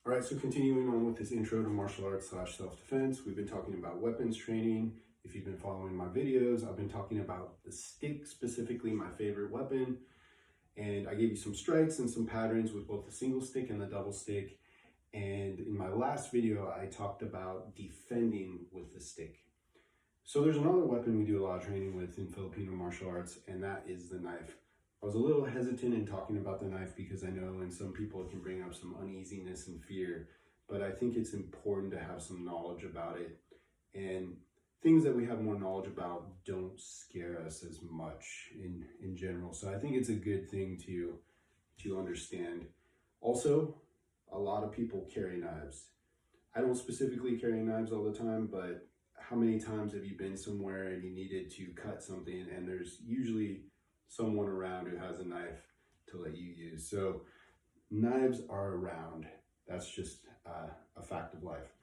All right, so continuing on with this intro to martial arts / self-defense, we've been talking about weapons training. If you've been following my videos, I've been talking about the stick, specifically my favorite weapon. And I gave you some strikes and some patterns with both the single stick and the double stick. And in my last video, I talked about defending with the stick. So there's another weapon we do a lot of training with in Filipino martial arts, and that is the knife. I was a little hesitant in talking about the knife because I know in some people it can bring up some uneasiness and fear, but I think it's important to have some knowledge about it. And things that we have more knowledge about don't scare us as much in general. So I think it's a good thing to understand. Also, a lot of people carry knives. I don't specifically carry knives all the time, but how many times have you been somewhere and you needed to cut something and there's usually someone around who has a knife to let you use? So knives are around. That's just a fact of life.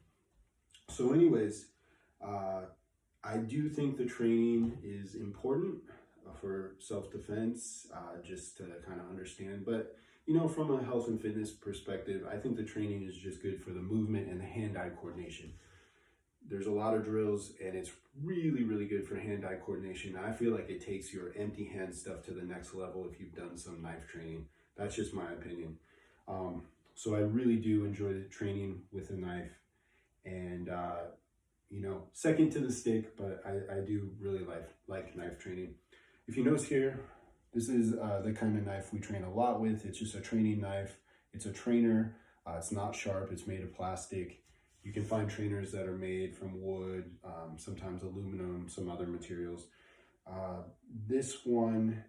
So anyways, I do think the training is important for self-defense, just to kind of understand. But, you know, from a health and fitness perspective, I think the training is just good for the movement and the hand-eye coordination. There's a lot of drills and it's really, really good for hand-eye coordination. I feel like it takes your empty hand stuff to the next level if you've done some knife training. That's just my opinion. So I really do enjoy the training with a knife, and you know, second to the stick, but I do really like knife training. If you notice here, this is the kind of knife we train a lot with. It's just a training knife. It's a trainer. It's not sharp. It's made of plastic. You can find trainers that are made from wood, sometimes aluminum, some other materials. This one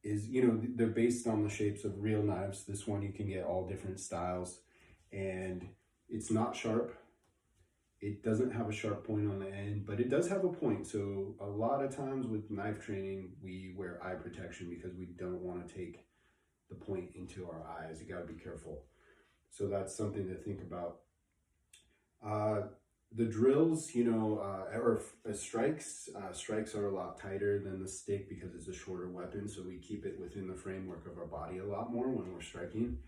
is, you know, they're based on the shapes of real knives. This one you can get all different styles, and it's not sharp. It doesn't have a sharp point on the end, but it does have a point. So a lot of times with knife training, we wear eye protection because we don't want to take the point into our eyes. You got to be careful. So that's something to think about. The drills, you know, or strikes are a lot tighter than the stick because it's a shorter weapon. So we keep it within the framework of our body a lot more when we're striking.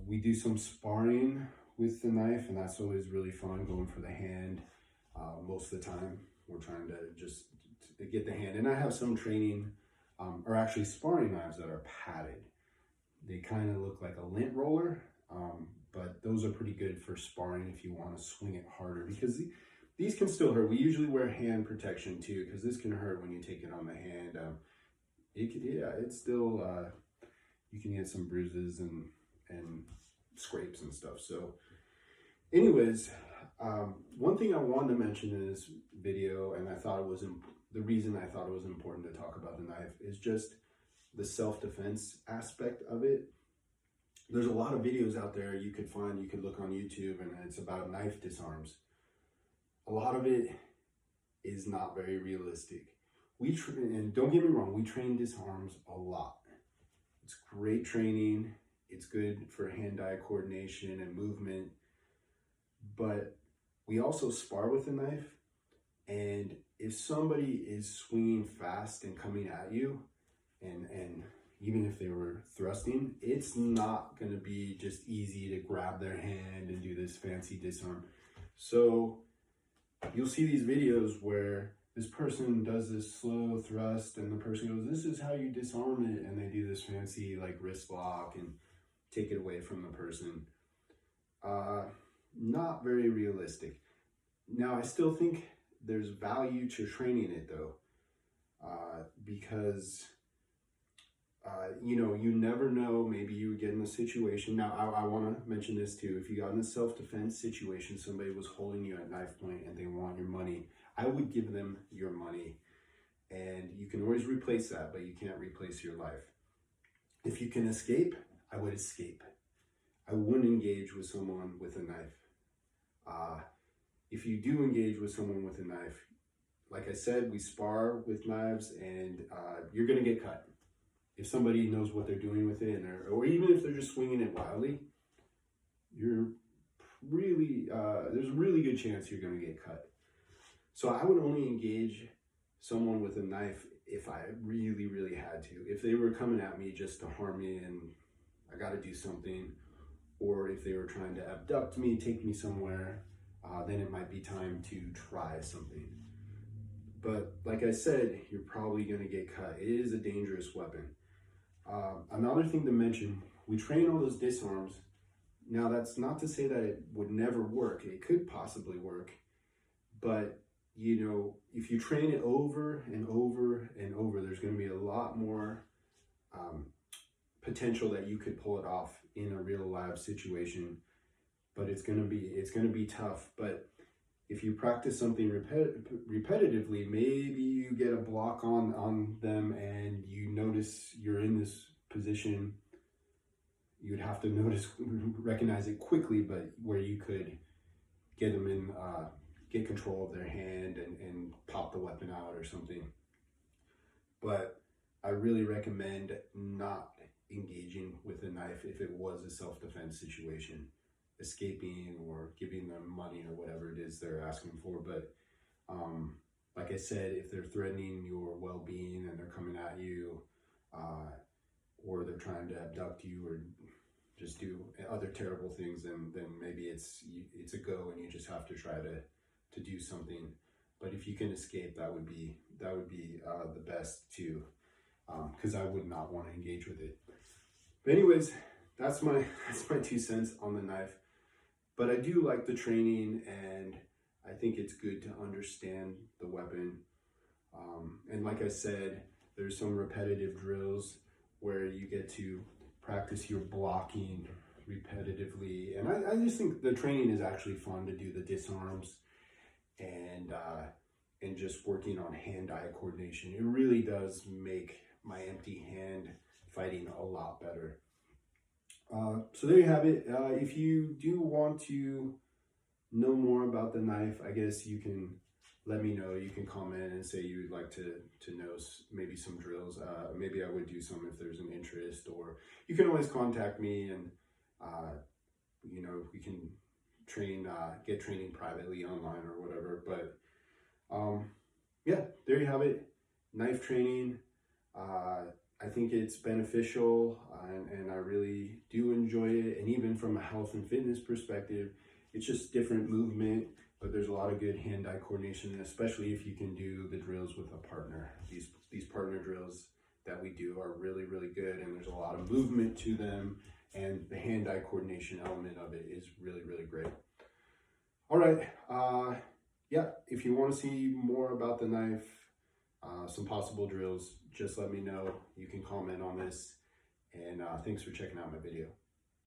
We do some sparring with the knife, and that's always really fun, going for the hand. Most of the time we're trying to just to get the hand. And I have some training, or actually sparring knives that are padded. They kind of look like a lint roller, but those are pretty good for sparring if you want to swing it harder, because these can still hurt. We usually wear hand protection too, because this can hurt when you take it on the hand. It's still, you can get some bruises and scrapes and stuff. So anyways, one thing I wanted to mention in this video, and I thought it was the reason I thought it was important to talk about the knife, is just the self-defense aspect of it. There's a lot of videos out there you could find, you could look on YouTube, and it's about knife disarms. A lot of it is not very realistic. And don't get me wrong, we train disarms a lot. It's great training. It's good for hand-eye coordination and movement. But we also spar with a knife. And if somebody is swinging fast and coming at you, and even if they were thrusting, it's not going to be just easy to grab their hand and do this fancy disarm. So you'll see these videos where this person does this slow thrust and the person goes, "This is how you disarm it," and they do this fancy like wrist lock and take it away from the person. Not very realistic. Now, I still think there's value to training it though, because you know, you never know, maybe you would get in a situation. Now, I want to mention this too. If you got in a self-defense situation, somebody was holding you at knife point and they want your money, I would give them your money. And you can always replace that, but you can't replace your life. If you can escape, I would escape. I wouldn't engage with someone with a knife. If you do engage with someone with a knife, like I said, we spar with knives, and you're going to get cut. If somebody knows what they're doing with it, or even if they're just swinging it wildly, you're really, there's a really good chance you're going to get cut. So I would only engage someone with a knife if I really had to. If they were coming at me just to harm me and I got to do something, or if they were trying to abduct me, take me somewhere, then it might be time to try something. But like I said, you're probably going to get cut. It is a dangerous weapon. Another thing to mention, we train all those disarms. Now, that's not to say that it would never work. It could possibly work. But, you know, if you train it over and over and over, there's going to be a lot more potential that you could pull it off in a real live situation. But it's going to be tough. But if you practice something repetitively, maybe you get a block on them and you notice you're in this position. You'd have to recognize it quickly, but where you could get them in, get control of their hand and pop the weapon out or something. But I really recommend not engaging with a knife if it was a self-defense situation, escaping or giving them money or whatever it is they're asking for. But like I said, if they're threatening your well-being and they're coming at you, or they're trying to abduct you or just do other terrible things, then maybe it's a go and you just have to try to do something. But if you can escape, that would be the best too, because I would not want to engage with it. But anyways, that's my 2 cents on the knife. But I do like the training, and I think it's good to understand the weapon. And like I said, there's some repetitive drills where you get to practice your blocking repetitively. And I just think the training is actually fun to do the disarms and just working on hand-eye coordination. It really does make my empty hand fighting a lot better. So there you have it. If you do want to know more about the knife, I guess you can let me know. You can comment and say you would like to know maybe some drills. Maybe I would do some if there's an interest, or you can always contact me and you know, we can get training privately online or whatever. But yeah, there you have it. Knife training. I think it's beneficial, and I really do enjoy it. And even from a health and fitness perspective, it's just different movement, but there's a lot of good hand-eye coordination, especially if you can do the drills with a partner. These partner drills that we do are really, really good, and there's a lot of movement to them, and the hand-eye coordination element of it is really, really great. All right, yeah, if you want to see more about the knife, some possible drills, just let me know. You can comment on this, and thanks for checking out my video.